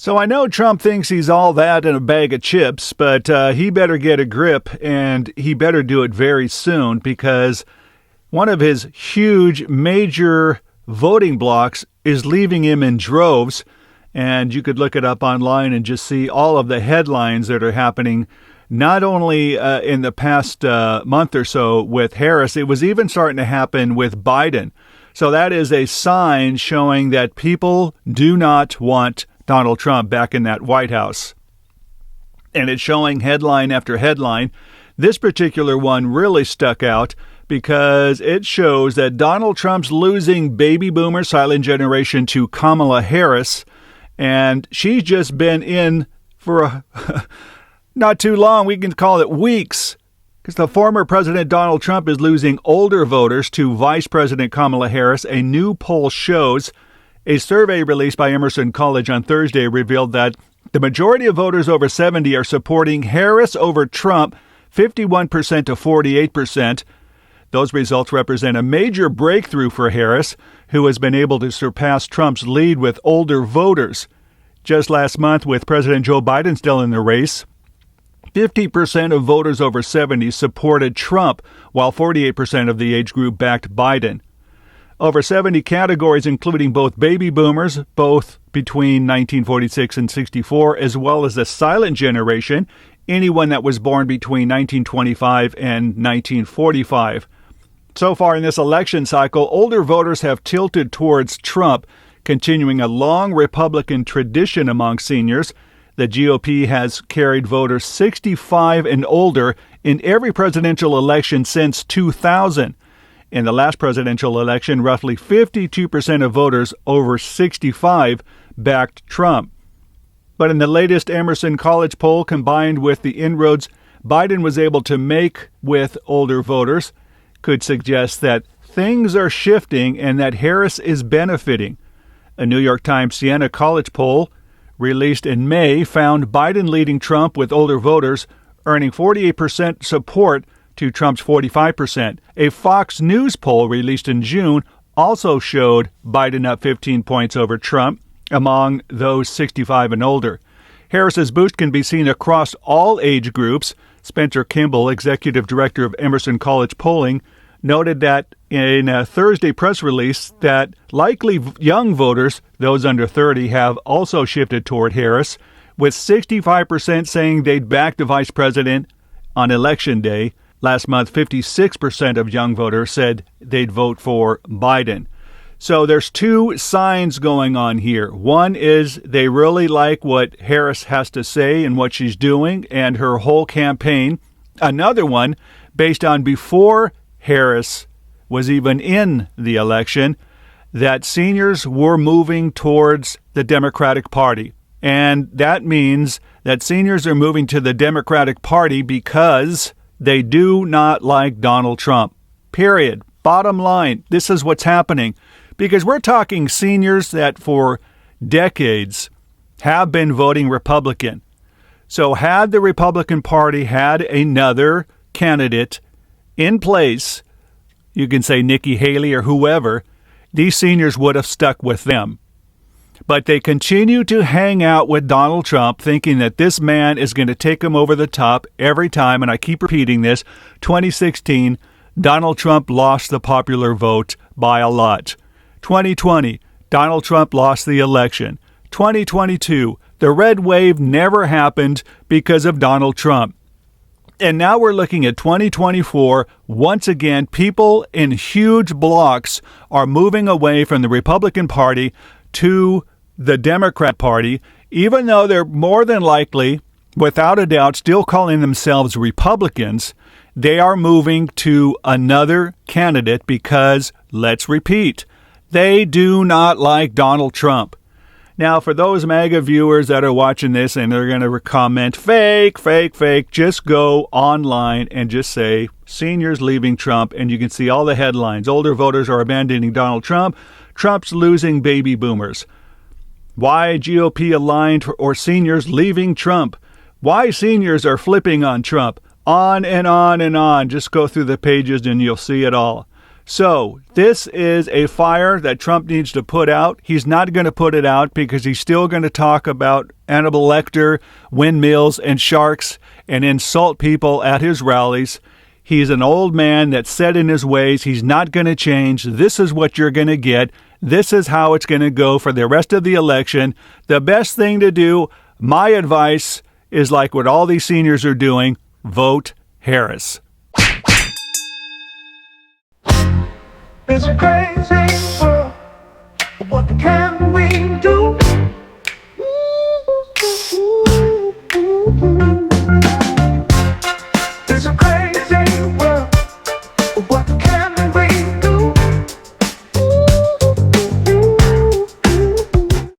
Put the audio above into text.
So I know Trump thinks he's all that in a bag of chips, but he better get a grip, and he better do it very soon, because one of his huge, major voting blocks is leaving him in droves. And you could look it up online and just see all of the headlines that are happening, not only in the past month or so with Harris, it was even starting to happen with Biden. So that is a sign showing that people do not want Donald Trump back in that White House. And it's showing headline after headline. This particular one really stuck out because it shows that Donald Trump's losing baby boomer silent generation to Kamala Harris. And she's just been in for not too long. We can call it weeks, because the former President Donald Trump is losing older voters to Vice President Kamala Harris. A new poll shows. A survey released by Emerson College on Thursday revealed that the majority of voters over 70 are supporting Harris over Trump, 51% to 48%. Those results represent a major breakthrough for Harris, who has been able to surpass Trump's lead with older voters. Just last month, with President Joe Biden still in the race, 50% of voters over 70 supported Trump, while 48% of the age group backed Biden. Over 70 categories, including both baby boomers, both between 1946 and 64, as well as the silent generation, anyone that was born between 1925 and 1945. So far in this election cycle, older voters have tilted towards Trump, continuing a long Republican tradition among seniors. The GOP has carried voters 65 and older in every presidential election since 2000. In the last presidential election, roughly 52% of voters over 65 backed Trump. But in the latest Emerson College poll, combined with the inroads Biden was able to make with older voters, could suggest that things are shifting and that Harris is benefiting. A New York Times Siena College poll released in May found Biden leading Trump with older voters, earning 48% support to Trump's 45%. A Fox News poll released in June also showed Biden up 15 points over Trump among those 65 and older. Harris's boost can be seen across all age groups. Spencer Kimball, executive director of Emerson College Polling, noted that in a Thursday press release that likely young voters, those under 30, have also shifted toward Harris, with 65% saying they'd back the vice president on Election Day. Last month, 56% of young voters said they'd vote for Biden. So there's two signs going on here. One is they really like what Harris has to say and what she's doing and her whole campaign. Another one, based on before Harris was even in the election, that seniors were moving towards the Democratic Party. And that means that seniors are moving to the Democratic Party because they do not like Donald Trump. Period. Bottom line, this is what's happening. Because we're talking seniors that for decades have been voting Republican. So had the Republican Party had another candidate in place, you can say Nikki Haley or whoever, these seniors would have stuck with them. But they continue to hang out with Donald Trump, thinking that this man is going to take them over the top every time. And I keep repeating this. 2016, Donald Trump lost the popular vote by a lot. 2020, Donald Trump lost the election. 2022, the red wave never happened because of Donald Trump. And now we're looking at 2024. Once again, people in huge blocks are moving away from the Republican Party to the Democrat Party, even though they're more than likely, without a doubt, still calling themselves Republicans. They are moving to another candidate because, let's repeat, they do not like Donald Trump. Now, for those MAGA viewers that are watching this and they're going to comment, fake, just go online and just say, seniors leaving Trump, and you can see all the headlines. Older voters are abandoning Donald Trump. Trump's losing baby boomers. Why GOP aligned or seniors leaving Trump? Why seniors are flipping on Trump? On and on and on. Just go through the pages and you'll see it all. So this is a fire that Trump needs to put out. He's not going to put it out because he's still going to talk about Hannibal Lecter, windmills, and sharks and insult people at his rallies. He's an old man that's set in his ways. He's not going to change. This is what you're going to get. This is how it's going to go for the rest of the election. The best thing to do, my advice, is like what all these seniors are doing. Vote Harris. It's a crazy world. What can we do?